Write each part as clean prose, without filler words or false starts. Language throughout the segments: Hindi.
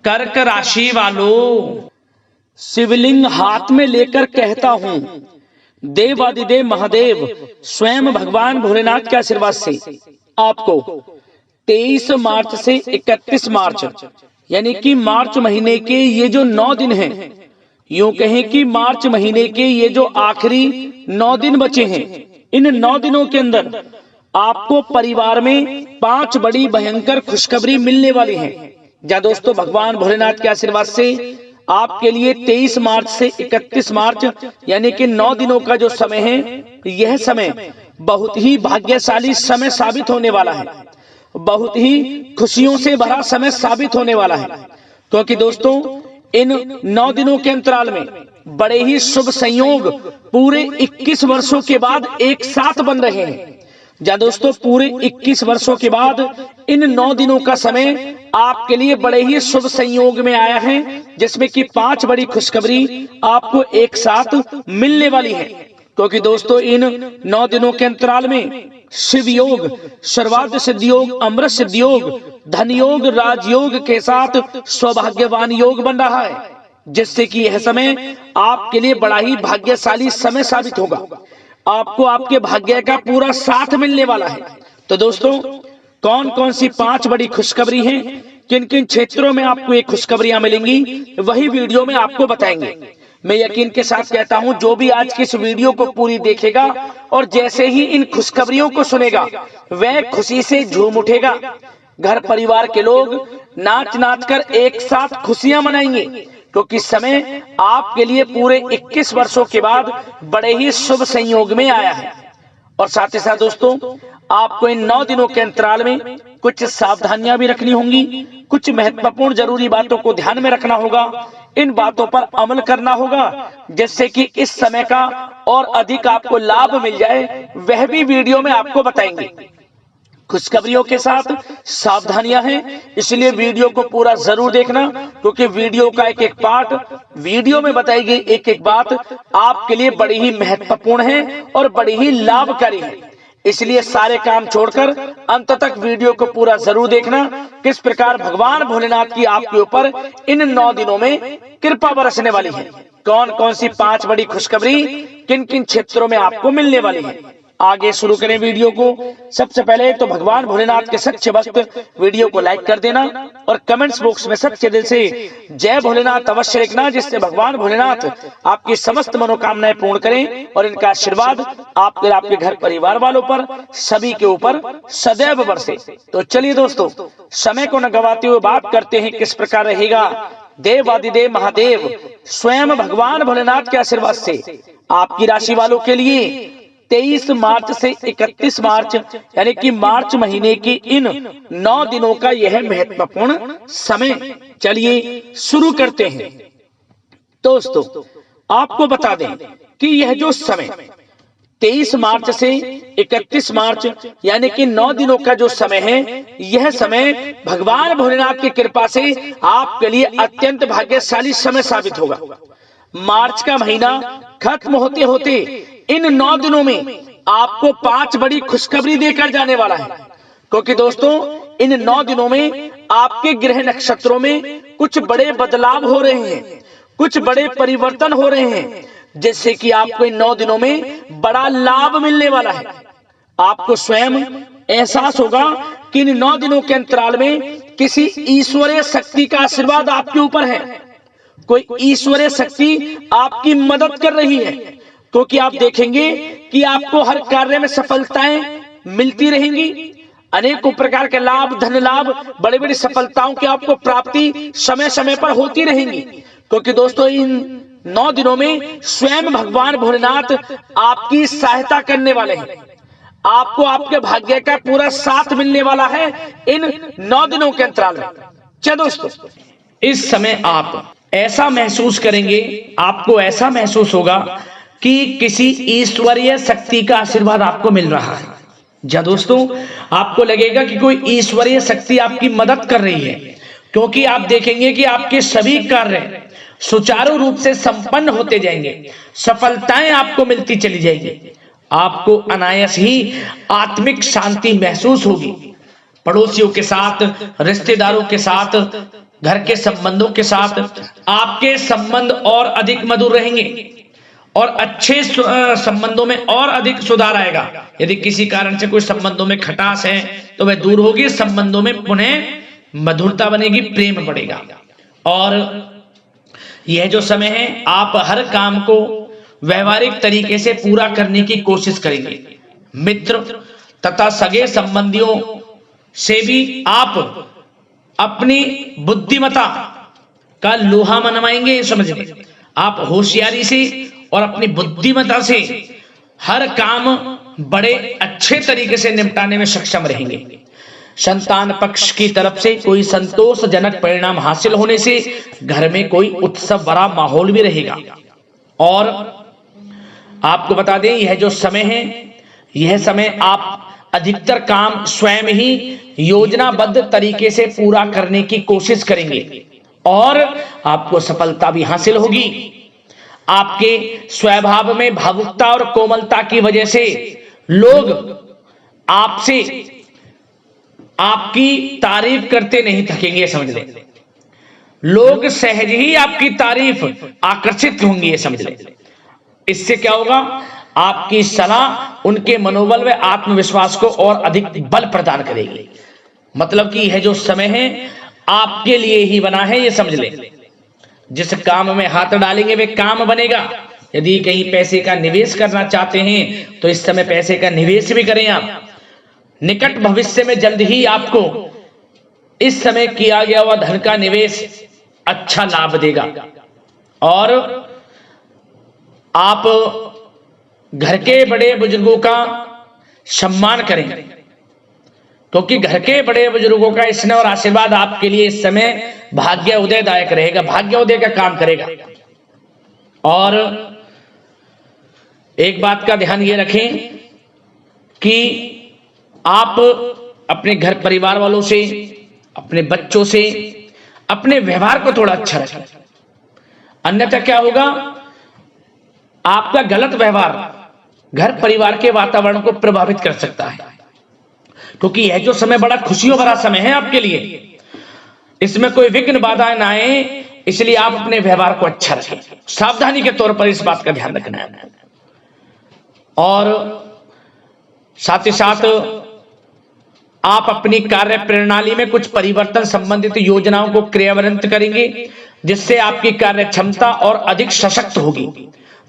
कर्क राशि वालों, शिवलिंग हाथ में लेकर कहता हूं, देवादिदेव महादेव स्वयं भगवान भोलेनाथ के आशीर्वाद से आपको 23 मार्च से 31 मार्च यानी कि मार्च महीने के ये जो 9 दिन हैं, यूं कहें कि मार्च महीने के ये जो आखिरी 9 दिन बचे हैं, इन 9 दिनों के अंदर आपको परिवार में 5 बड़ी भयंकर खुशखबरी मिलने वाली है। या दोस्तों, भगवान भोलेनाथ के आशीर्वाद से आपके लिए 23 मार्च से 31 मार्च यानी कि 9 दिनों का जो समय है, यह समय बहुत ही भाग्यशाली समय साबित होने वाला है, बहुत ही खुशियों से भरा समय साबित होने वाला है। क्योंकि दोस्तों, इन 9 दिनों के अंतराल में बड़े ही शुभ संयोग पूरे 21 वर्षों के बाद एक साथ बन रहे हैं। या दोस्तों, पूरे 21 वर्षों के बाद इन 9 दिनों का समय आपके लिए बड़े ही शुभ संयोग में आया है, जिसमें कि 5 बड़ी खुशखबरी आपको एक साथ मिलने वाली है। क्योंकि दोस्तों, इन 9 दिनों के अंतराल में शिव योग, सर्वार्थ सिद्धि योग, अमृत सिद्धि योग, धन योग, राजयोग के साथ सौभाग्यवान योग बन रहा है, जिससे कि यह समय आपके लिए बड़ा ही भाग्यशाली समय साबित होगा। आपको आपके भाग्य का पूरा साथ मिलने वाला है। तो दोस्तों, कौन कौन सी 5 बड़ी खुशखबरी हैं, किन किन क्षेत्रों में आपको ये खुशखबरियां मिलेंगी, वही वीडियो में आपको बताएंगे। मैं यकीन के साथ कहता हूं, जो भी आज की इस वीडियो को पूरी देखेगा और जैसे ही इन खुशखबरियों को सुनेगा, वह खुशी से झूम उठेगा। घर परिवार के लोग नाच नाच कर एक साथ खुशियां मनाएंगे, क्योंकि समय आपके लिए पूरे 21 वर्षों के बाद बड़े ही शुभ संयोग में आया है। और साथ ही साथ दोस्तों, आपको इन 9 दिनों के अंतराल में कुछ सावधानियां भी रखनी होंगी, कुछ महत्वपूर्ण जरूरी बातों को ध्यान में रखना होगा, इन बातों पर अमल करना होगा, जिससे कि इस समय का और अधिक आपको लाभ मिल जाए, वह भी वीडियो में आपको बताएंगे। खुशखबरियों के साथ सावधानियां हैं, इसलिए वीडियो को पूरा जरूर देखना, क्योंकि वीडियो का एक एक पार्ट, वीडियो में बताई गई एक एक बात आपके लिए बड़ी ही महत्वपूर्ण है और बड़ी ही लाभकारी है। इसलिए सारे काम छोड़कर अंत तक वीडियो को पूरा जरूर देखना, किस प्रकार भगवान भोलेनाथ की आपके ऊपर इन 9 दिनों में कृपा बरसने वाली है, कौन कौन सी 5 बड़ी खुशखबरी किन किन क्षेत्रों में आपको मिलने वाली है। आगे शुरू करें वीडियो को। सबसे पहले तो भगवान भोलेनाथ के सच्चे भक्त वीडियो को लाइक कर देना और कमेंट्स बॉक्स में सच्चे दिल से जय भोलेनाथ अवश्य लिखना, जिससे भगवान भोलेनाथ आपकी समस्त मनोकामनाएं पूर्ण करें और इनका आशीर्वाद आपके घर परिवार वालों पर, सभी के ऊपर सदैव बरसे। तो चलिए दोस्तों, समय को न गवाते हुए बात करते हैं किस प्रकार रहेगा देवादिदेव महादेव स्वयं भगवान भोलेनाथ के आशीर्वाद से आपकी राशि वालों के लिए 23 मार्च से 31 मार्च यानी कि मार्च महीने की इन 9 दिनों का यह महत्वपूर्ण समय। चलिए शुरू करते हैं। दोस्तों, आपको बता दें कि यह जो समय 23 मार्च से 31 मार्च यानी कि 9 दिनों का जो समय है, यह समय भगवान भोलेनाथ की कृपा से आपके लिए अत्यंत भाग्यशाली समय साबित होगा। मार्च का महीना खत्म होते होते इन 9 दिनों में आपको 5 बड़ी खुशखबरी देकर जाने वाला है। क्योंकि दोस्तों, इन 9 दिनों में आपके ग्रह नक्षत्रों में कुछ बड़े बदलाव हो रहे हैं, कुछ बड़े परिवर्तन हो रहे हैं, जिससे कि आपको इन 9 दिनों में बड़ा लाभ मिलने वाला है। आपको स्वयं एहसास होगा कि इन 9 दिनों के अंतराल में किसी ईश्वरीय शक्ति का आशीर्वाद आपके ऊपर है, कोई ईश्वरीय शक्ति आपकी मदद कर रही है। क्योंकि आप देखेंगे कि आपको हर कार्य में सफलताएं मिलती रहेंगी, अनेकों प्रकार के लाभ, धन लाभ, बड़ी बड़ी सफलताओं की आपको प्राप्ति समय समय पर होती रहेंगी। क्योंकि दोस्तों, इन 9 दिनों में स्वयं भगवान भोलेनाथ आपकी सहायता करने वाले हैं, आपको आपके भाग्य का पूरा साथ मिलने वाला है इन 9 दिनों के अंतराल में। चलो दोस्तों, इस समय आप ऐसा महसूस करेंगे, आपको ऐसा महसूस होगा कि किसी ईश्वरीय शक्ति का आशीर्वाद आपको मिल रहा है। या दोस्तों, आपको लगेगा कि कोई ईश्वरीय शक्ति आपकी मदद कर रही है, क्योंकि आप देखेंगे कि आपके सभी कार्य सुचारू रूप से संपन्न होते जाएंगे, सफलताएं आपको मिलती चली जाएंगी, आपको अनायास ही आत्मिक शांति महसूस होगी। पड़ोसियों के साथ, रिश्तेदारों के साथ घर के संबंधों के साथ आपके संबंध और अधिक मधुर रहेंगे और अच्छे संबंधों में और अधिक सुधार आएगा। यदि किसी कारण से कोई संबंधों में खटास है तो वह दूर होगी, संबंधों में पुनः मधुरता बनेगी, प्रेम बढ़ेगा। और यह जो समय है आप हर काम को व्यवहारिक तरीके से पूरा करने की कोशिश करेंगे। मित्र तथा सगे संबंधियों से भी आप अपनी बुद्धिमत्ता का लोहा मनवाएंगे। समझिए, आप होशियारी से और अपनी बुद्धिमत्ता से हर काम बड़े अच्छे तरीके से निपटाने में सक्षम रहेंगे। संतान पक्ष की तरफ से कोई संतोषजनक परिणाम हासिल होने से घर में कोई उत्सव भरा माहौल भी रहेगा। और आपको बता दें, यह जो समय है, यह समय आप अधिकतर काम स्वयं ही योजनाबद्ध तरीके से पूरा करने की कोशिश करेंगे और आपको सफलता भी हासिल होगी। आपके स्वभाव में भावुकता और कोमलता की वजह से लोग आपसे आपकी तारीफ करते नहीं थकेंगे। समझ लें, लोग सहज ही आपकी तारीफ आकर्षित होंगे। समझ लें, इससे क्या होगा, आपकी सलाह उनके मनोबल व आत्मविश्वास को और अधिक बल प्रदान करेगी। मतलब कि यह जो समय है आपके लिए ही बना है, ये समझ लें। जिस काम में हाथ डालेंगे वे काम बनेगा। यदि कहीं पैसे का निवेश करना चाहते हैं तो इस समय पैसे का निवेश भी करें आप। निकट भविष्य में जल्द ही आपको इस समय किया गया हुआ धन का निवेश अच्छा लाभ देगा। और आप घर के बड़े बुजुर्गों का सम्मान करें, क्योंकि घर के बड़े बुजुर्गों का स्नेह और आशीर्वाद आपके लिए इस समय भाग्य उदयदायक रहेगा, भाग्य उदय का काम करेगा। और एक बात का ध्यान ये रखें कि आप अपने घर परिवार वालों से, अपने बच्चों से अपने व्यवहार को थोड़ा अच्छा रखें। अन्यथा क्या होगा, आपका गलत व्यवहार घर परिवार के वातावरण को प्रभावित कर सकता है। क्योंकि यह जो समय बड़ा खुशियों भरा समय है आपके लिए, इसमें कोई विघ्न बाधाएं ना आए, इसलिए आप अपने व्यवहार को अच्छा रखें। सावधानी के तौर पर इस बात का ध्यान रखना है। और साथ ही साथ आप अपनी कार्य प्रणाली में कुछ परिवर्तन संबंधित योजनाओं को क्रियान्वित करेंगे, जिससे आपकी कार्य क्षमता और अधिक सशक्त होगी।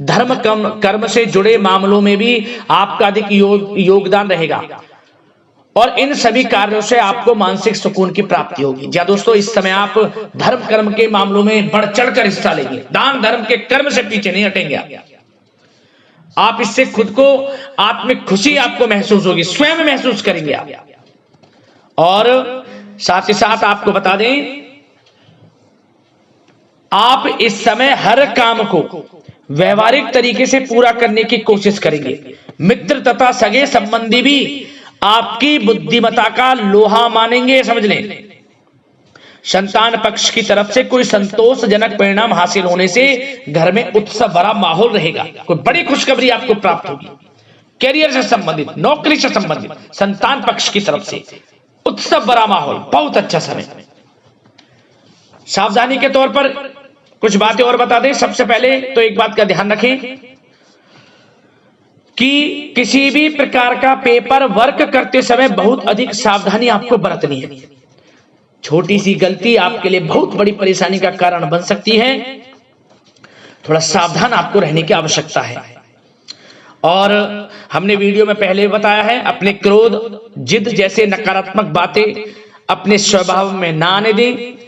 धर्म कर्म से जुड़े मामलों में भी आपका अधिक योगदान रहेगा और इन सभी कार्यों से आपको मानसिक सुकून की प्राप्ति होगी। जी दोस्तों, इस समय आप धर्म कर्म के मामलों में बढ़ चढ़कर हिस्सा लेंगे। दान धर्म के कर्म से पीछे नहीं हटेंगे आप। इससे खुद को आत्मिक खुशी आपको महसूस होगी, स्वयं महसूस करेंगे आप। और साथ ही साथ आपको बता दें, आप इस समय हर काम को व्यवहारिक तरीके से पूरा करने की कोशिश करेंगे। मित्र तथा सगे संबंधी भी आपकी बुद्धिमत्ता का लोहा मानेंगे। समझ लें, संतान पक्ष की तरफ से कोई संतोषजनक परिणाम हासिल होने से घर में उत्सव भरा माहौल रहेगा। कोई बड़ी खुशखबरी आपको प्राप्त होगी। कैरियर से संबंधित, नौकरी से संबंधित, संतान पक्ष की तरफ से उत्सव भरा माहौल, बहुत अच्छा समय। सावधानी के तौर पर कुछ बातें और बता दें। सबसे पहले तो एक बात का ध्यान रखें कि किसी भी प्रकार का पेपर वर्क करते समय बहुत अधिक सावधानी आपको बरतनी है। छोटी सी गलती आपके लिए बहुत बड़ी परेशानी का कारण बन सकती है। थोड़ा सावधान आपको रहने की आवश्यकता है। और हमने वीडियो में पहले बताया है, अपने क्रोध, जिद जैसे नकारात्मक बातें अपने स्वभाव में ना आने दें।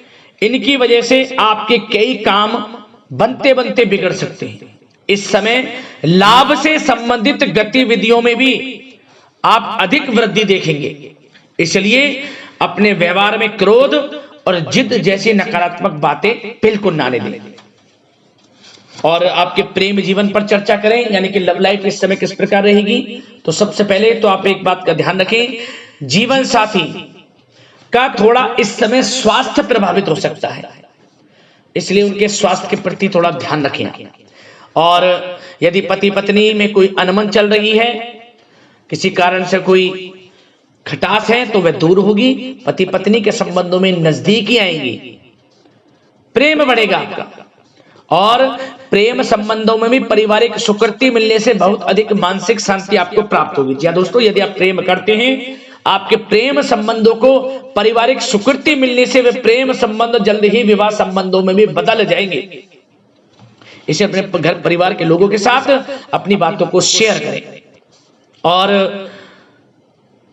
इनकी वजह से आपके कई काम बनते बनते बिगड़ सकते हैं। इस समय लाभ से संबंधित गतिविधियों में भी आप अधिक वृद्धि देखेंगे, इसलिए अपने व्यवहार में क्रोध और जिद जैसी नकारात्मक बातें बिल्कुल ना आने दें। और आपके प्रेम जीवन पर चर्चा करें, यानी कि लव लाइफ इस समय किस प्रकार रहेगी। तो सबसे पहले तो आप एक बात का ध्यान रखें, जीवन साथी का थोड़ा इस समय स्वास्थ्य प्रभावित हो सकता है, इसलिए उनके स्वास्थ्य के प्रति थोड़ा ध्यान रखें। और यदि पति पत्नी में कोई अनबन चल रही है, किसी कारण से कोई खटास है, तो वह दूर होगी। पति पत्नी के संबंधों में नजदीकी आएंगी प्रेम बढ़ेगा आपका। और प्रेम संबंधों में भी पारिवारिक सुकृति मिलने से बहुत अधिक मानसिक शांति आपको प्राप्त होगी। जी दोस्तों, यदि आप प्रेम करते हैं, आपके प्रेम संबंधों को पारिवारिक सुकृति मिलने से वे प्रेम संबंध जल्द ही विवाह संबंधों में भी बदल जाएंगे। इसे अपने घर परिवार के लोगों के साथ अपनी बातों को शेयर करें। और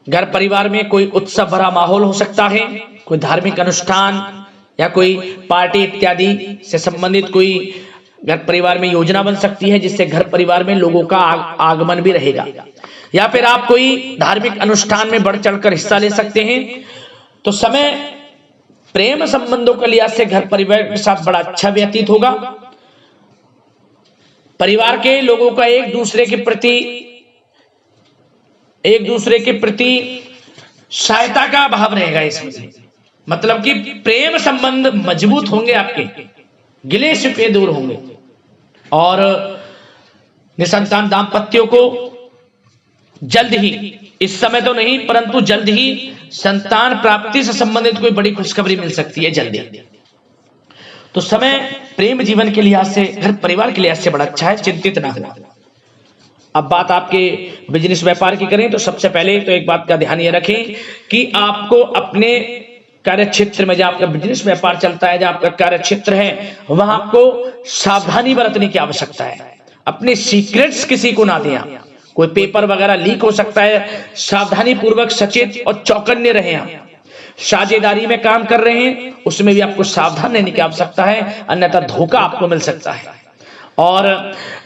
घर परिवार में कोई उत्सव भरा माहौल हो सकता है, कोई धार्मिक अनुष्ठान या कोई पार्टी इत्यादि से संबंधित कोई घर परिवार में योजना बन सकती है, जिससे घर परिवार में लोगों का आगमन भी रहेगा। या फिर आप कोई धार्मिक अनुष्ठान में बढ़ चढ़कर हिस्सा ले सकते हैं। तो समय प्रेम संबंधों के लिहाज से घर परिवार के साथ बड़ा अच्छा व्यतीत होगा। परिवार के लोगों का एक दूसरे के प्रति सहायता का भाव रहेगा इसमें। मतलब कि प्रेम संबंध मजबूत होंगे, आपके गिले शिकवे दूर होंगे। और निसंतान दाम्पत्यों को जल्द ही, इस समय तो नहीं परंतु जल्द ही संतान प्राप्ति से संबंधित कोई बड़ी खुशखबरी मिल सकती है जल्दी। तो समय प्रेम जीवन के लिहाज से, घर परिवार के लिहाज से बड़ा अच्छा है, चिंतित ना हो। अब बात आपके बिजनेस व्यापार की करें तो सबसे पहले तो एक बात का ध्यान ये रखें कि आपको अपने कार्य क्षेत्र में, जहां आपका बिजनेस व्यापार चलता है, जहां आपका कार्य क्षेत्र है, वहां आपको सावधानी बरतने की आवश्यकता है। अपने सीक्रेट्स किसी को ना दें आप। कोई पेपर वगैरह लीक हो सकता है, सावधानी पूर्वक सचेत और चौकन्ने रहें आप। साझेदारी में काम कर रहे हैं, उसमें भी आपको सावधान रहने की आवश्यकता है, अन्यथा धोखा आपको मिल सकता है। और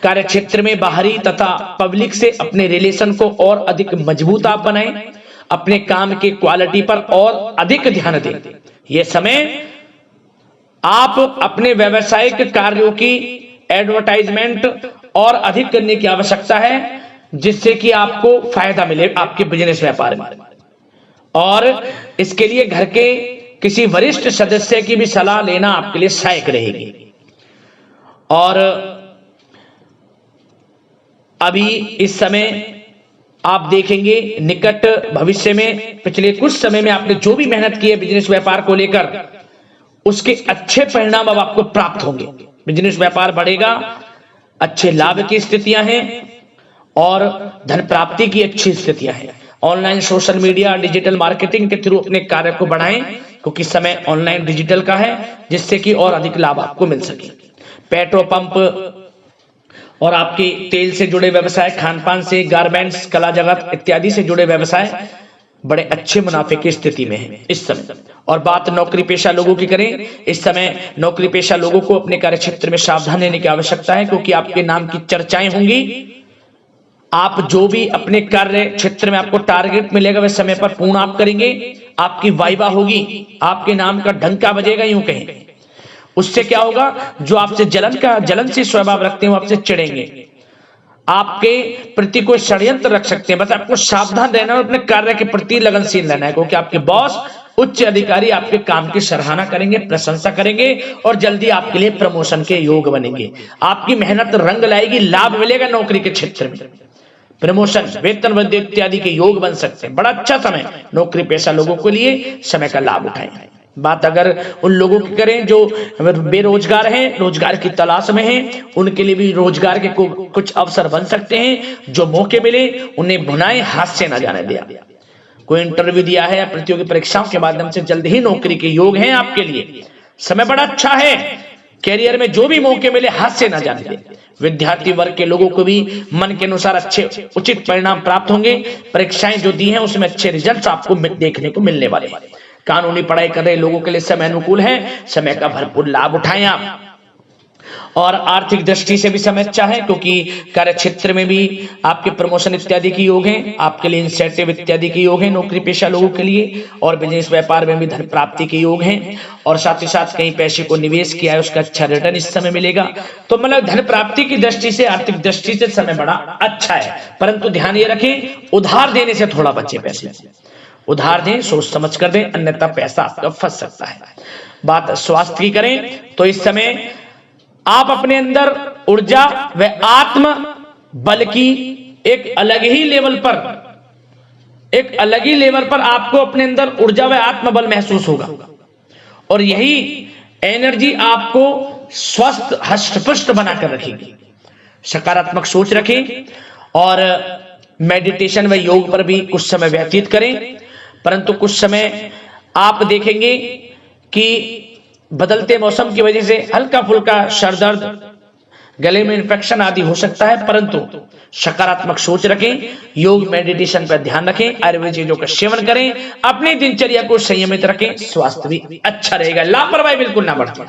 कार्य क्षेत्र में बाहरी तथा पब्लिक से अपने रिलेशन को और अधिक मजबूत आप बनाएं। अपने काम की क्वालिटी पर और अधिक ध्यान दें। यह समय आप अपने व्यावसायिक कार्यों की एडवर्टाइजमेंट और अधिक करने की आवश्यकता है, जिससे कि आपको फायदा मिले आपके बिजनेस व्यापार में। और इसके लिए घर के किसी वरिष्ठ सदस्य की भी सलाह लेना आपके लिए सहायक रहेगी। और अभी इस समय आप देखेंगे निकट भविष्य में, पिछले कुछ समय में आपने जो भी मेहनत की है बिजनेस व्यापार को लेकर, उसके अच्छे परिणाम अब आपको प्राप्त होंगे। बिजनेस व्यापार बढ़ेगा, अच्छे लाभ की स्थितियां हैं और धन प्राप्ति की अच्छी स्थितियां हैं। Online social media digital marketing के थ्रू अपने कार्य को बढ़ाएं, क्योंकि समय ऑनलाइन डिजिटल का है, जिससे कि और अधिक लाभ आपको मिल सके। पेट्रोल पंप और आपके तेल से जुड़े व्यवसाय, खान पान से, गारमेंट्स, कला जगत इत्यादि से जुड़े व्यवसाय बड़े अच्छे मुनाफे की स्थिति में है इस समय। और बात नौकरी पेशा लोगों की करें, इस समय नौकरी पेशा लोगों को अपने कार्य क्षेत्र में सावधान रहने की आवश्यकता है, क्योंकि आपके नाम की चर्चाएं होंगी। आप जो भी अपने कार्य क्षेत्र में आपको टारगेट मिलेगा वह समय पर पूर्ण आप करेंगे। आपकी वाइवा होगी, आपके नाम का डंका बजेगा, यूं कहें। उससे क्या होगा, जो आपसे जलनशील स्वभाव रखते हैं वो आपसे चिढ़ेंगे, आपके प्रति कोई षड्यंत्र रख सकते हैं। बस आपको सावधान रहना और अपने कार्य के प्रति लगनशील रहना है, क्योंकि आपके बॉस, उच्च अधिकारी आपके काम की सराहना करेंगे, प्रशंसा करेंगे और जल्दी आपके लिए प्रमोशन के योग बनेंगे। आपकी मेहनत रंग लाएगी, लाभ मिलेगा नौकरी के क्षेत्र में, प्रमोशन, वेतन वृद्धि इत्यादि के योग बन सकते हैं। बड़ा अच्छा समय नौकरी पेशा लोगों के लिए, समय का लाभ उठाएं। बात अगर उन लोगों की करें जो बेरोजगार हैं, रोजगार की तलाश में हैं, उनके लिए भी रोजगार के कुछ अवसर बन सकते हैं। जो मौके मिले उन्हें भुनाएं, हाथ से न जाने दिया। कोई इंटरव्यू दिया है या प्रतियोगी परीक्षाओं के माध्यम से जल्द ही नौकरी के योग हैं आपके लिए। समय बड़ा अच्छा है, कैरियर में जो भी मौके मिले हाथ से न जाने दें। विद्यार्थी वर्ग के लोगों को भी मन के अनुसार अच्छे उचित परिणाम प्राप्त होंगे। परीक्षाएं जो दी हैं उसमें अच्छे रिजल्ट आपको देखने को मिलने वाले हैं। कानूनी पढ़ाई कर रहे लोगों के लिए समय अनुकूल है, समय का भरपूर लाभ उठाएं आप। और आर्थिक दृष्टि से भी समय अच्छा है, क्योंकि कार्य क्षेत्र में भी आपके प्रमोशन इत्यादि के योग हैं, आपके लिए इंसेंटिव इत्यादि के योग हैं नौकरी पेशा लोगों के लिए। और बिजनेस व्यापार में भी धन प्राप्ति के योग हैं, और साथ ही साथ कहीं पैसे को निवेश किया है उसका अच्छा रिटर्न इस समय मिलेगा। तो मतलब धन प्राप्ति की दृष्टि से, आर्थिक दृष्टि से समय बड़ा अच्छा है। परंतु ध्यान ये रखें, उधार देने से थोड़ा बचे। पैसे उधार दें, सोच समझ कर दें, अन्यथा पैसा आपका फंस सकता है। बात स्वास्थ्य की करें तो इस समय आप अपने अंदर ऊर्जा व आत्म बल की एक अलग ही लेवल पर आपको अपने अंदर ऊर्जा व आत्म बल महसूस होगा। और यही एनर्जी आपको स्वस्थ हष्ट-पुष्ट बनाकर रखेगी। सकारात्मक सोच रखें और मेडिटेशन व योग पर भी कुछ समय व्यतीत करें। परंतु कुछ समय आप देखेंगे कि बदलते मौसम की वजह से हल्का फुल्का सर दर्द, गले में इन्फेक्शन आदि हो सकता है, परंतु सकारात्मक सोच रखें, योग मेडिटेशन पर ध्यान रखें, आयुर्वेदिक चीजों का सेवन करें, अपनी दिनचर्या को संयमित रखें, स्वास्थ्य भी अच्छा रहेगा। लापरवाही बिल्कुल ना बरतें।